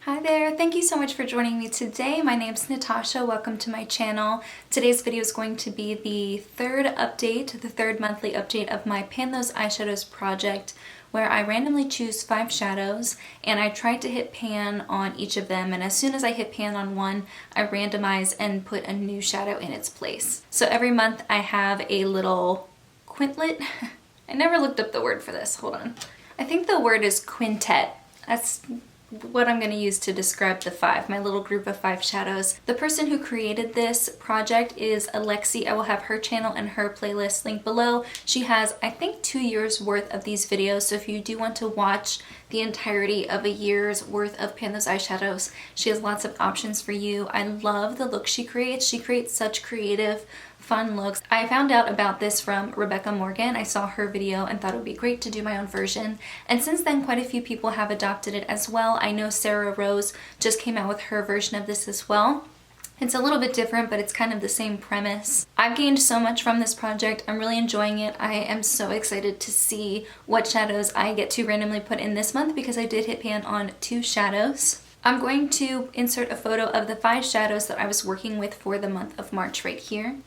Hi there, thank you so much for joining me today. My name's Natasha, welcome to my channel. Today's video is going to be the third monthly update of my Pan Those Eyeshadows project, where I randomly choose 5 shadows and I try to hit pan on each of them, and as soon as I hit pan on one, I randomize and put a new shadow in its place. So every month I have a little quintlet. I never looked up the word for this, hold on. I think the word is quintet. That's what I'm going to use to describe the 5, my little group of 5 shadows. The person who created this project is Alexi. I will have her channel and her playlist linked below. She has, I think, 2 years worth of these videos, so if you do want to watch the entirety of a year's worth of Pan Those eyeshadows, she has lots of options for you. I love the look she creates. She creates such creative, fun looks. I found out about this from Rebecca Morgan. I saw her video and thought it would be great to do my own version. And since then, quite a few people have adopted it as well. I know Sarah Rose just came out with her version of this as well. It's a little bit different, but it's kind of the same premise. I've gained so much from this project. I'm really enjoying it. I am so excited to see what shadows I get to randomly put in this month because I did hit pan on 2 shadows. I'm going to insert a photo of the 5 shadows that I was working with for the month of March right here.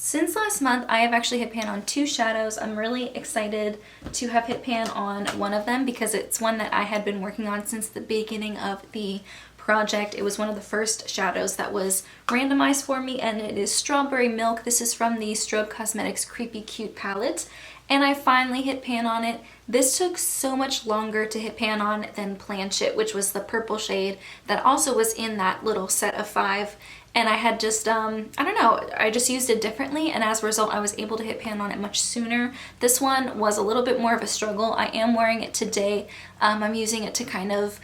Since last month, I have actually hit pan on 2 shadows. I'm really excited to have hit pan on one of them because it's one that I had been working on since the beginning of the project. It was one of the first shadows that was randomized for me, and it is Strawberry Milk. This is from the Strobe Cosmetics Creepy Cute palette, and I finally hit pan on it. This took so much longer to hit pan on than Planchette, which was the purple shade that also was in that little set of 5. And I had just, I don't know, I just used it differently, and as a result I was able to hit pan on it much sooner. This one was a little bit more of a struggle. I am wearing it today. I'm using it to kind of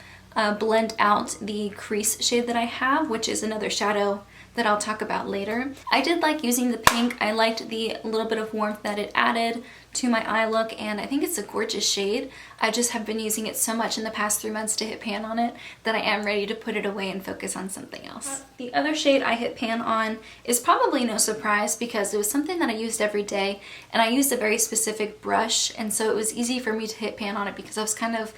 blend out the crease shade that I have, which is another shadow that I'll talk about later. I did like using the pink. I liked the little bit of warmth that it added to my eye look, and I think it's a gorgeous shade. I just have been using it so much in the past 3 months to hit pan on it that I am ready to put it away and focus on something else. The other shade I hit pan on is probably no surprise because it was something that I used every day, and I used a very specific brush, and so it was easy for me to hit pan on it because I was kind of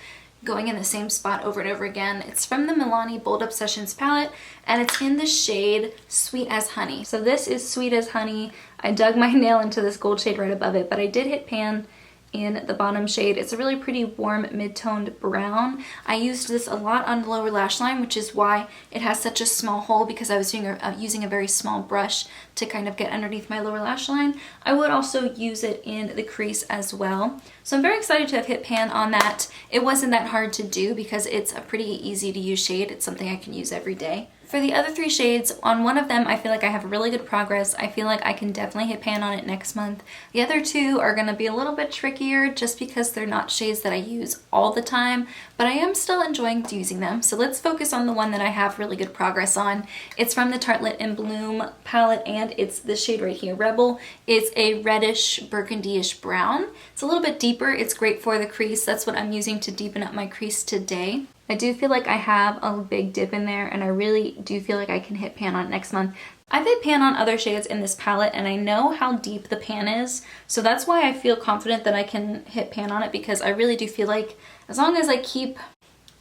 going in the same spot over and over again. It's from the Milani Bold Obsessions palette, and it's in the shade Sweet as Honey. So this is Sweet as Honey. I dug my nail into this gold shade right above it, but I did hit pan in the bottom shade. It's a really pretty warm mid-toned brown. I used this a lot on the lower lash line, which is why it has such a small hole, because I was using a very small brush to kind of get underneath my lower lash line. I would also use it in the crease as well. So I'm very excited to have hit pan on that. It wasn't that hard to do because it's a pretty easy to use shade. It's something I can use every day. For the other 3 shades, on one of them I feel like I have really good progress. I feel like I can definitely hit pan on it next month. The other 2 are going to be a little bit trickier just because they're not shades that I use all the time, but I am still enjoying using them. So let's focus on the one that I have really good progress on. It's from the Tartelette in Bloom palette, and it's this shade right here, Rebel. It's a reddish burgundy-ish brown. It's a little bit deeper. It's great for the crease. That's what I'm using to deepen up my crease today. I do feel like I have a big dip in there, and I really do feel like I can hit pan on it next month. I've hit pan on other shades in this palette, and I know how deep the pan is, so that's why I feel confident that I can hit pan on it, because I really do feel like as long as I keep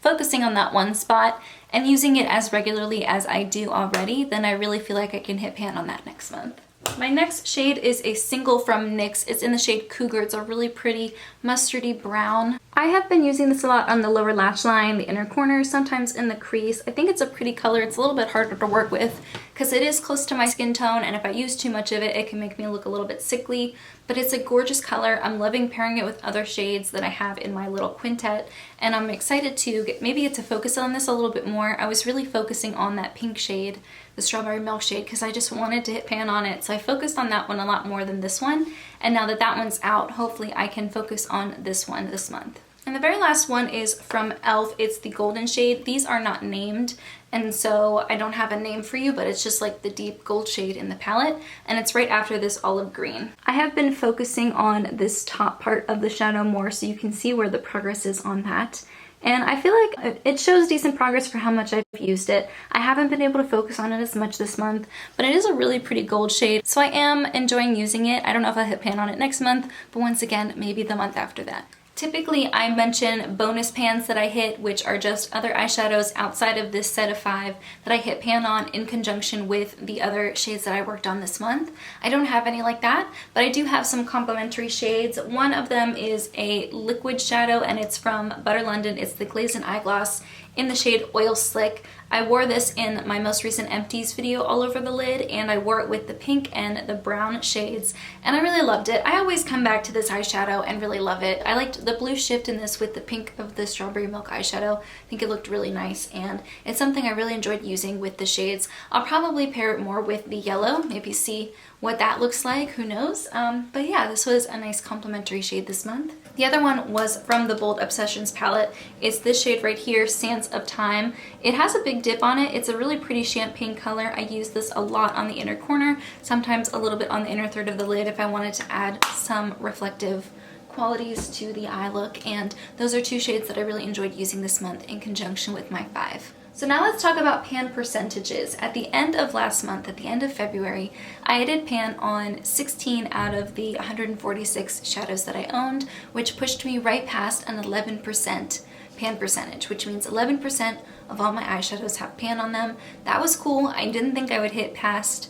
focusing on that one spot and using it as regularly as I do already, then I really feel like I can hit pan on that next month. My next shade is a single from NYX. It's in the shade Cougar. It's a really pretty mustardy brown. I have been using this a lot on the lower lash line, the inner corners, sometimes in the crease. I think it's a pretty color. It's a little bit harder to work with because it is close to my skin tone, and if I use too much of it, it can make me look a little bit sickly, but it's a gorgeous color. I'm loving pairing it with other shades that I have in my little quintet, and I'm excited to maybe get to focus on this a little bit more. I was really focusing on that pink shade, the Strawberry Milk shade, because I just wanted to hit pan on it, so I focused on that one a lot more than this one, and now that that one's out, hopefully I can focus on this one this month. And the very last one is from e.l.f. It's the golden shade. These are not named, and so I don't have a name for you, but it's just like the deep gold shade in the palette, and it's right after this olive green. I have been focusing on this top part of the shadow more so you can see where the progress is on that. And I feel like it shows decent progress for how much I've used it. I haven't been able to focus on it as much this month, but it is a really pretty gold shade, so I am enjoying using it. I don't know if I'll hit pan on it next month, but once again, maybe the month after that. Typically, I mention bonus pans that I hit, which are just other eyeshadows outside of this set of 5 that I hit pan on in conjunction with the other shades that I worked on this month. I don't have any like that, but I do have some complementary shades. One of them is a liquid shadow, and it's from Butter London. It's the Glaze and Eye Gloss in the shade Oil Slick. I wore this in my most recent empties video all over the lid, and I wore it with the pink and the brown shades, and I really loved it. I always come back to this eyeshadow and really love it. I liked the blue shift in this with the pink of the Strawberry Milk eyeshadow. I think it looked really nice, and it's something I really enjoyed using with the shades. I'll probably pair it more with the yellow, maybe see what that looks like, who knows. But yeah, this was a nice complementary shade this month. The other one was from the Bold Obsessions palette. It's this shade right here, Sands of Time. It has a big dip on it. It's a really pretty champagne color. I use this a lot on the inner corner, sometimes a little bit on the inner third of the lid if I wanted to add some reflective qualities to the eye look, and those are 2 shades that I really enjoyed using this month in conjunction with my 5. So now let's talk about pan percentages. At the end of last month, at the end of February, I did pan on 16 out of the 146 shadows that I owned, which pushed me right past an 11% pan percentage, which means 11% of all my eyeshadows have pan on them. That was cool. I didn't think I would hit past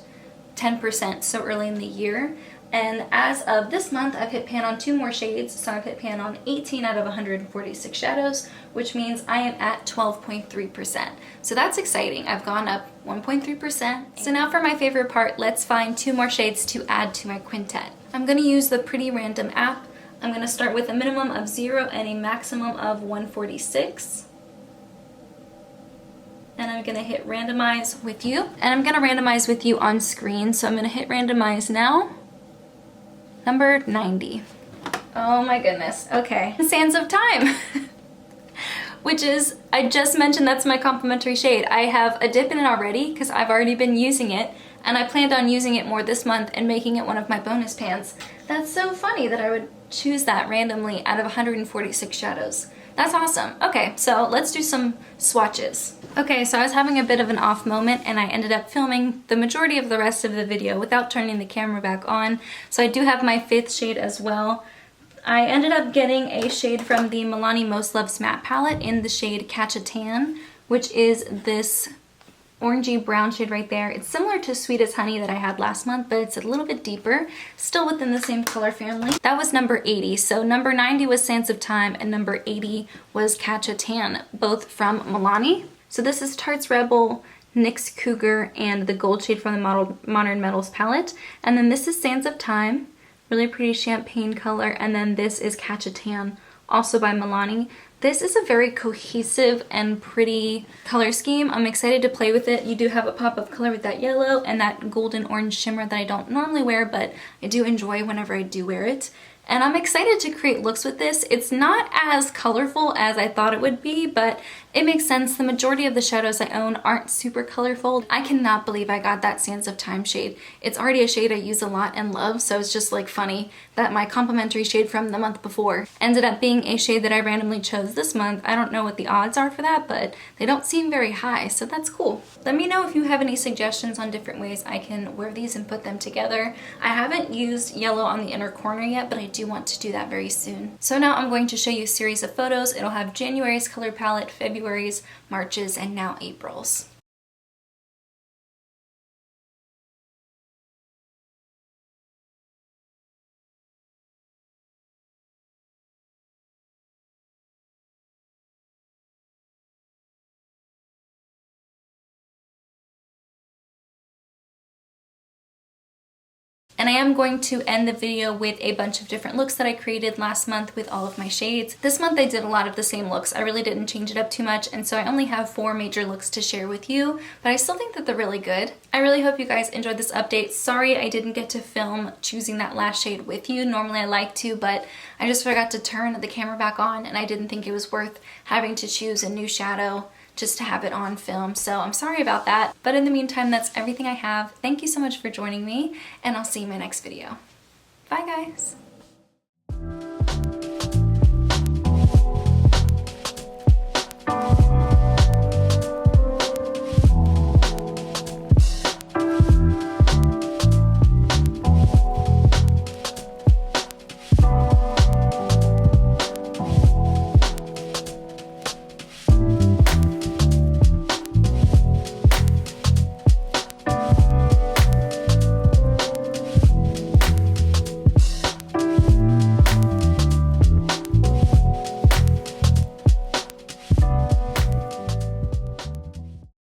10% so early in the year. And as of this month, I've hit pan on 2 more shades, so I've hit pan on 18 out of 146 shadows, which means I am at 12.3%. So that's exciting. I've gone up 1.3%. So now for my favorite part, let's find 2 more shades to add to my quintet. I'm going to use the Pretty Random app. I'm going to start with a minimum of 0 and a maximum of 146. And I'm going to hit randomize with you. And I'm going to randomize with you on screen, so I'm going to hit randomize now. Number 90. Oh my goodness. Okay. Sands of Time. Which is, I just mentioned that's my complementary shade. I have a dip in it already because I've already been using it, and I planned on using it more this month and making it one of my bonus pans. That's so funny that I would choose that randomly out of 146 shadows. That's awesome. Okay, so let's do some swatches. Okay, so I was having a bit of an off moment, and I ended up filming the majority of the rest of the video without turning the camera back on. So I do have my 5th shade as well. I ended up getting a shade from the Milani Most Loves Matte palette in the shade Catch a Tan, which is this orangey brown shade right there. It's similar to Sweet as Honey that I had last month, but it's a little bit deeper, still within the same color family. That was number 80. So number 90 was Sands of Time, and number 80 was Catch a Tan, both from Milani. So this is Tarte's Rebel, NYX Cougar, and the gold shade from the Modern Metals palette. And then this is Sands of Time, really pretty champagne color, and then this is Catch a Tan, also by Milani. This is a very cohesive and pretty color scheme. I'm excited to play with it. You do have a pop of color with that yellow and that golden orange shimmer that I don't normally wear, but I do enjoy whenever I do wear it. And I'm excited to create looks with this. It's not as colorful as I thought it would be, but it makes sense. The majority of the shadows I own aren't super colorful. I cannot believe I got that Sands of Time shade. It's already a shade I use a lot and love, so it's just like funny that my complementary shade from the month before ended up being a shade that I randomly chose this month. I don't know what the odds are for that, but they don't seem very high, so that's cool. Let me know if you have any suggestions on different ways I can wear these and put them together. I haven't used yellow on the inner corner yet, but I do want to do that very soon. So now I'm going to show you a series of photos. It'll have January's color palette, February's, March's, and now April's. And I am going to end the video with a bunch of different looks that I created last month with all of my shades. This month I did a lot of the same looks. I really didn't change it up too much, and so I only have 4 major looks to share with you, but I still think that they're really good. I really hope you guys enjoyed this update. Sorry I didn't get to film choosing that last shade with you. Normally I like to, but I just forgot to turn the camera back on, and I didn't think it was worth having to choose a new shadow just to have it on film, so I'm sorry about that. But in the meantime, that's everything I have. Thank you so much for joining me, and I'll see you in my next video. Bye guys!